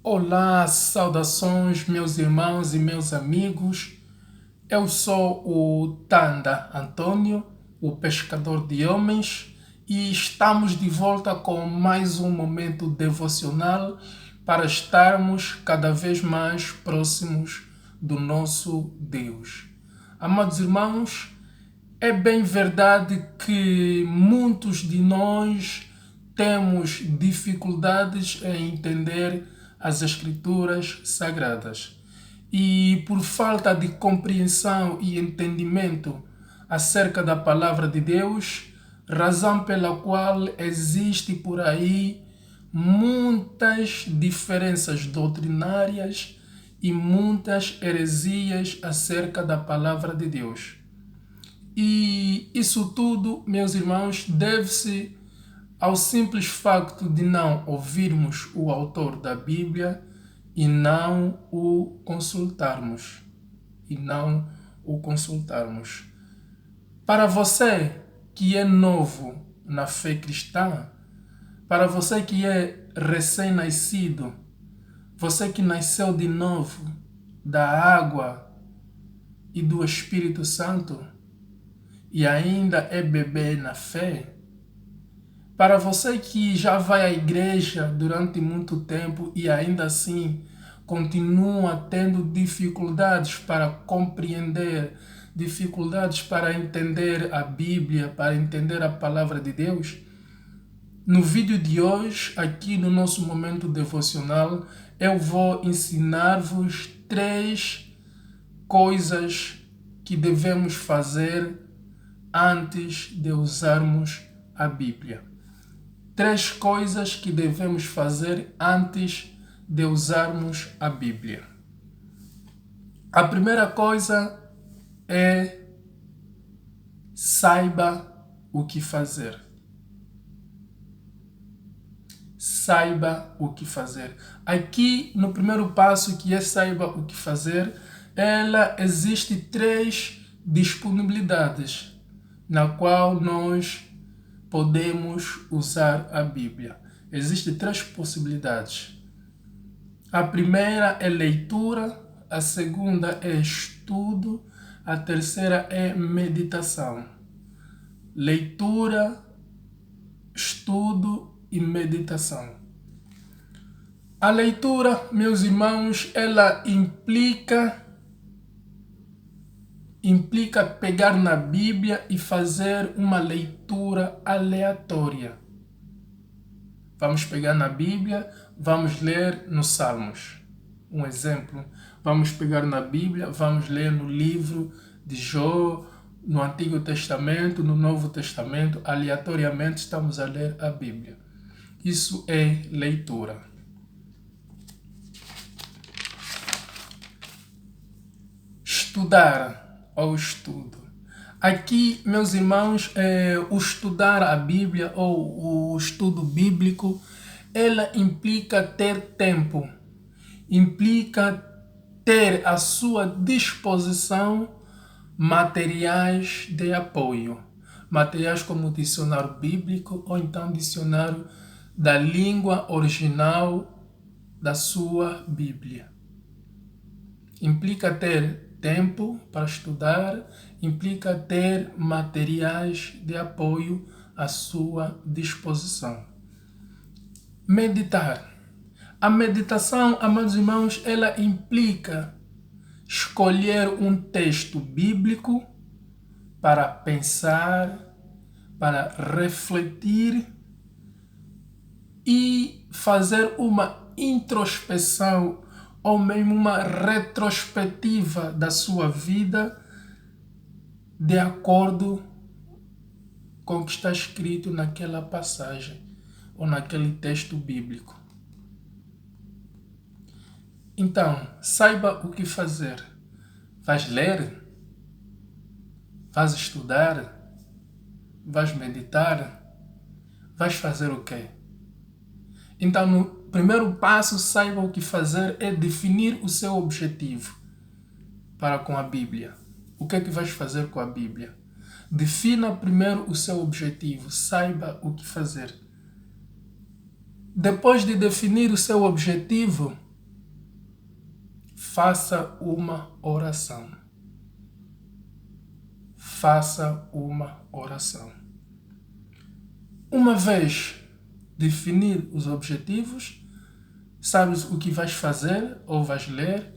Olá, saudações, meus irmãos e meus amigos. Eu sou o Tanda Antônio, o pescador de homens, e estamos de volta com mais um momento devocional para estarmos cada vez mais próximos do nosso Deus. Amados irmãos, é bem verdade que muitos de nós temos dificuldades em entender as Escrituras Sagradas. E por falta de compreensão e entendimento acerca da palavra de Deus, razão pela qual existe por aí muitas diferenças doutrinárias e muitas heresias acerca da palavra de Deus. E isso tudo, meus irmãos, deve-se ao simples facto de não ouvirmos o autor da Bíblia e não o consultarmos. Para você que é novo na fé cristã, para você que é recém-nascido, você que nasceu de novo da água e do Espírito Santo e ainda é bebê na fé, para você que já vai à igreja durante muito tempo e ainda assim continua tendo dificuldades para compreender, dificuldades para entender a Bíblia, para entender a palavra de Deus, no vídeo de hoje, aqui no nosso momento devocional, eu vou ensinar-vos 3 coisas que devemos fazer antes de usarmos a Bíblia. 3 coisas que devemos fazer antes de usarmos a Bíblia. A primeira coisa é: saiba o que fazer. Saiba o que fazer. Aqui, no primeiro passo, que é saiba o que fazer, existe 3 disponibilidades na qual nós podemos usar a Bíblia. Existem 3 possibilidades. A primeira é leitura, a segunda é estudo, a terceira é meditação. Leitura, estudo e meditação. A leitura, meus irmãos, ela implica pegar na Bíblia e fazer uma leitura aleatória. Vamos pegar na Bíblia, vamos ler nos Salmos. Um exemplo, vamos pegar na Bíblia, vamos ler no livro de Jó, no Antigo Testamento, no Novo Testamento, aleatoriamente estamos a ler a Bíblia. Isso é leitura. Estudar ou estudo. Aqui, meus irmãos, o estudar a Bíblia ou o estudo bíblico, ela implica ter tempo, implica ter à sua disposição materiais de apoio, materiais como dicionário bíblico ou então dicionário da língua original da sua Bíblia. Implica ter tempo para estudar, implica ter materiais de apoio à sua disposição. Meditar. A meditação, amados irmãos, ela implica escolher um texto bíblico para pensar, para refletir e fazer uma introspecção ou mesmo uma retrospectiva da sua vida de acordo com o que está escrito naquela passagem ou naquele texto bíblico. Então, saiba o que fazer. Vais ler? Vais estudar? Vais meditar? Vais fazer o quê? Então, no primeiro passo, saiba o que fazer, é definir o seu objetivo para com a Bíblia. O que é que vais fazer com a Bíblia? Defina primeiro o seu objetivo, saiba o que fazer. Depois de definir o seu objetivo, faça uma oração. Faça uma oração. Uma vez definir os objetivos, sabes o que vais fazer, ou vais ler,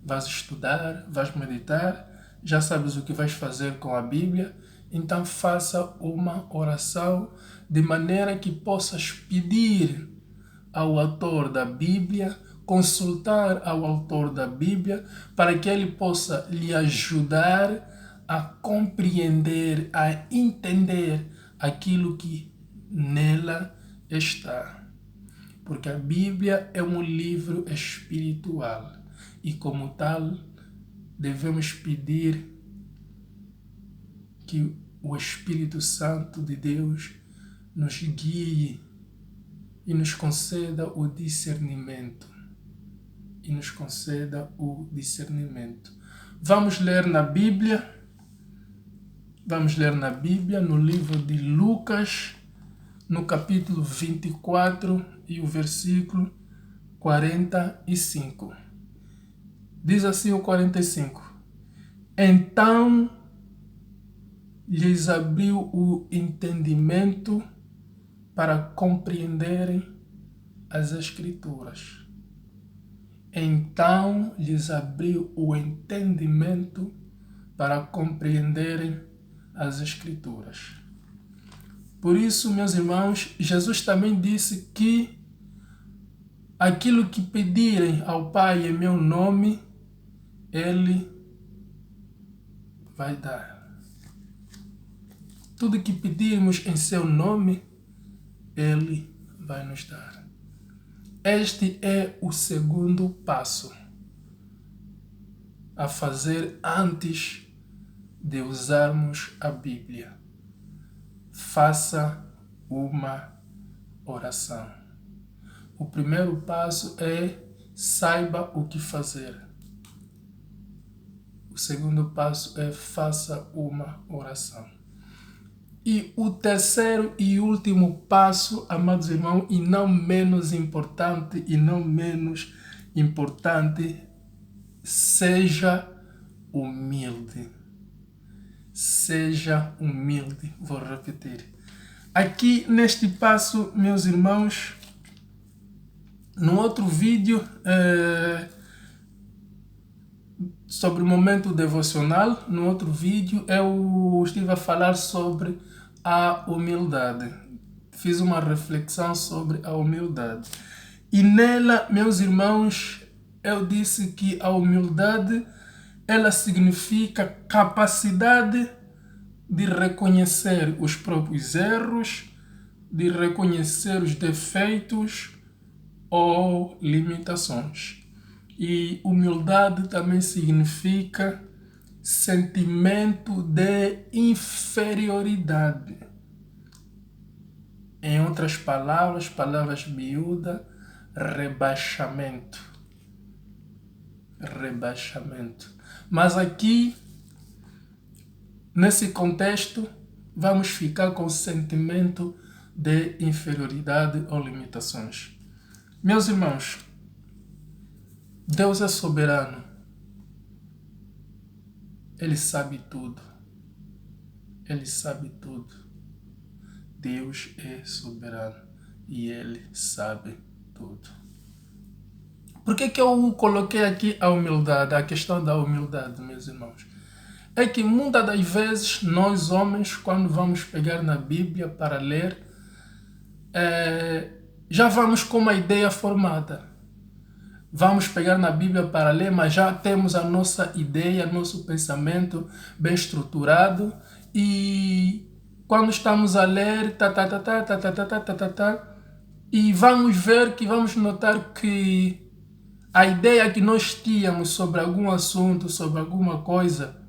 vais estudar, vais meditar, já sabes o que vais fazer com a Bíblia, então faça uma oração de maneira que possas pedir ao autor da Bíblia, consultar ao autor da Bíblia, para que ele possa lhe ajudar a compreender, a entender aquilo que nela está. Porque a Bíblia é um livro espiritual e, como tal, devemos pedir que o Espírito Santo de Deus nos guie e nos conceda o discernimento. Vamos ler na Bíblia. No livro de Lucas, no capítulo 24 e o versículo 45. Diz assim o 45. Então lhes abriu o entendimento para compreenderem as Escrituras. Então lhes abriu o entendimento para compreenderem as Escrituras. Por isso, meus irmãos, Jesus também disse que aquilo que pedirem ao Pai em meu nome, Ele vai dar. Tudo que pedirmos em seu nome, Ele vai nos dar. Este é o segundo passo a fazer antes de usarmos a Bíblia. Faça uma oração. O primeiro passo é saiba o que fazer. O segundo passo é faça uma oração. E o terceiro e último passo, amados irmãos, e não menos importante, seja humilde. Seja humilde. Vou repetir. Aqui neste passo, meus irmãos, no outro vídeo sobre o momento devocional, no outro vídeo eu estive a falar sobre a humildade. Fiz uma reflexão sobre a humildade. E nela, meus irmãos, eu disse que a humildade, ela significa capacidade de reconhecer os próprios erros, de reconhecer os defeitos ou limitações. E humildade também significa sentimento de inferioridade. Em outras palavras miúdas, rebaixamento. Mas aqui, nesse contexto, vamos ficar com o sentimento de inferioridade ou limitações. Meus irmãos, Deus é soberano. Ele sabe tudo. Deus é soberano e Ele sabe tudo. Por que eu coloquei aqui a humildade, a questão da humildade, meus irmãos? É que muitas das vezes nós homens, quando vamos pegar na Bíblia para ler, já vamos com uma ideia formada. Vamos pegar na Bíblia para ler, mas já temos a nossa ideia, nosso pensamento bem estruturado. E quando estamos a ler, e vamos notar que a ideia que nós tínhamos sobre algum assunto, sobre alguma coisa,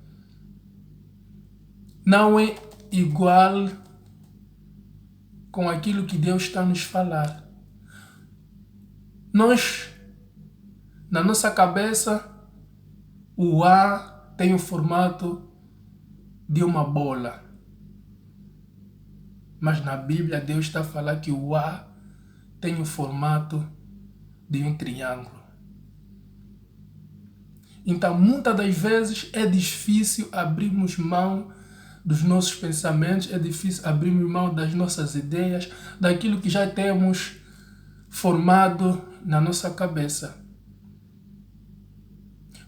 não é igual com aquilo que Deus está nos falar. Na nossa cabeça, o A tem o formato de uma bola. Mas na Bíblia, Deus está a falar que o A tem o formato de um triângulo. Então, muitas das vezes é difícil abrirmos mão dos nossos pensamentos, é difícil abrirmos mão das nossas ideias, daquilo que já temos formado na nossa cabeça.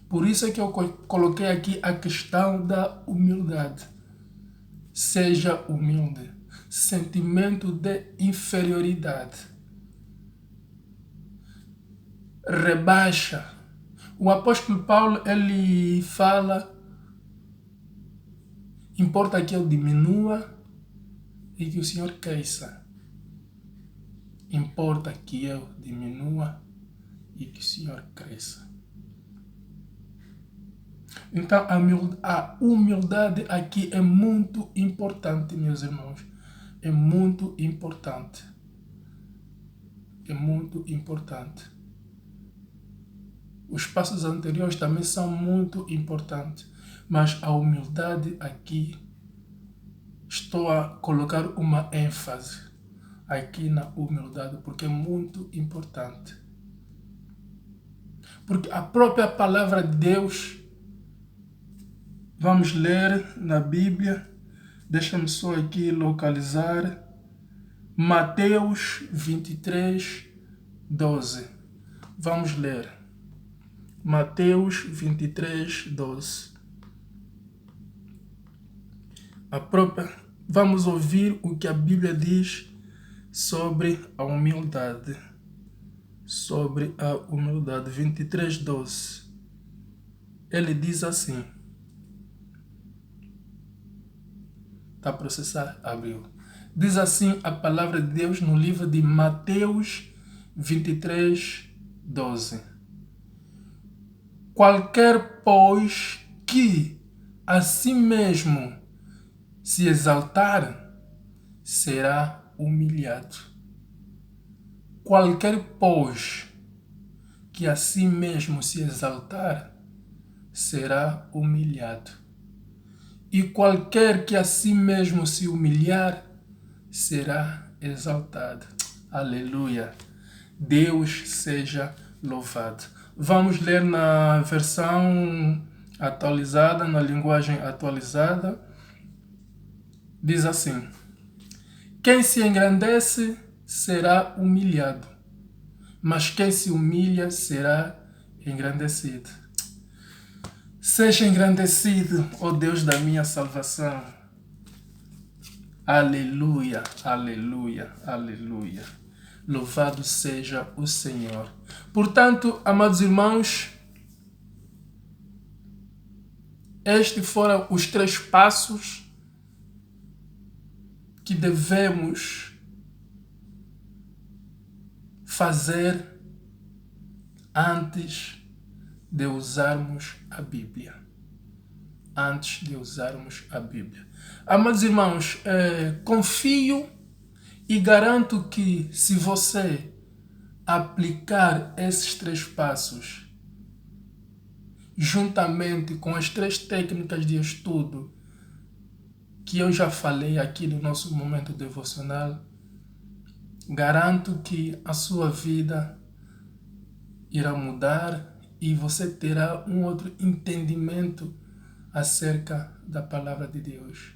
Por isso é que eu coloquei aqui a questão da humildade. Seja humilde. Sentimento de inferioridade. Rebaixa. O apóstolo Paulo, ele fala: importa que eu diminua e que o Senhor cresça. Importa que eu diminua e que o Senhor cresça. Então, a humildade aqui é muito importante, meus irmãos. É muito importante. É muito importante. Os passos anteriores também são muito importantes. Mas a humildade aqui, estou a colocar uma ênfase aqui na humildade, porque é muito importante. Porque a própria palavra de Deus, vamos ler na Bíblia, deixa-me só aqui localizar, Mateus 23, 12. Vamos ler. Mateus 23, 12. Vamos ouvir o que a Bíblia diz sobre a humildade. Sobre a humildade. 23, 12. Ele diz assim. Está a processar? Abriu. Diz assim a palavra de Deus no livro de Mateus 23, 12. Qualquer, pois, que a si mesmo se exaltar, será humilhado. Qualquer, pois, que a si mesmo se exaltar, será humilhado. E qualquer que a si mesmo se humilhar, será exaltado. Aleluia. Deus seja louvado. Vamos ler na versão atualizada, na linguagem atualizada. Diz assim: quem se engrandece será humilhado, mas quem se humilha será engrandecido. Seja engrandecido, ó Deus da minha salvação. Aleluia, aleluia, aleluia. Louvado seja o Senhor. Portanto, amados irmãos, estes foram os 3 passos que devemos fazer antes de usarmos a Bíblia. Antes de usarmos a Bíblia. Amados irmãos, confio e garanto que se você aplicar esses 3 passos, juntamente com as 3 técnicas de estudo que eu já falei aqui no nosso momento devocional, garanto que a sua vida irá mudar e você terá um outro entendimento acerca da palavra de Deus.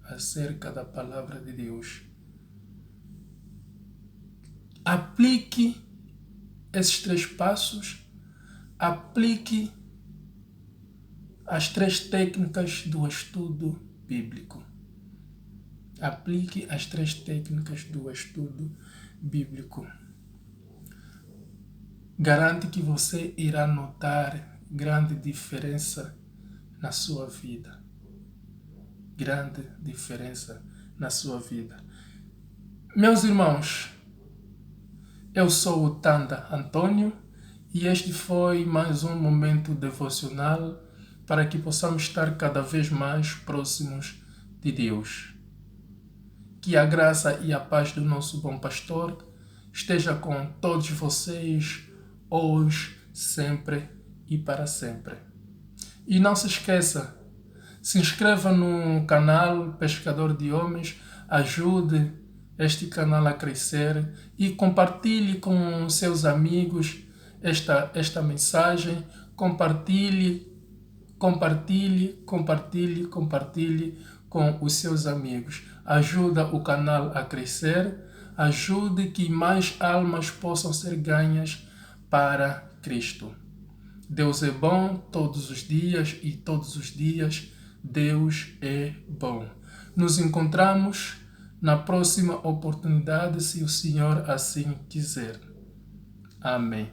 Acerca da palavra de Deus. Aplique esses 3 passos, aplique as 3 técnicas do estudo bíblico. Aplique as 3 técnicas do estudo bíblico. Garante que você irá notar grande diferença na sua vida. Grande diferença na sua vida. Meus irmãos, eu sou o Tanda Antônio e este foi mais um momento devocional para que possamos estar cada vez mais próximos de Deus. Que a graça e a paz do nosso bom pastor esteja com todos vocês hoje, sempre e para sempre. E não se esqueça, se inscreva no canal Pescador de Homens, ajude este canal a crescer e compartilhe com seus amigos esta mensagem, compartilhe, compartilhe com os seus amigos. Ajuda o canal a crescer, ajude que mais almas possam ser ganhas para Cristo. Deus é bom todos os dias e todos os dias Deus é bom. Nos encontramos na próxima oportunidade, se o Senhor assim quiser. Amém.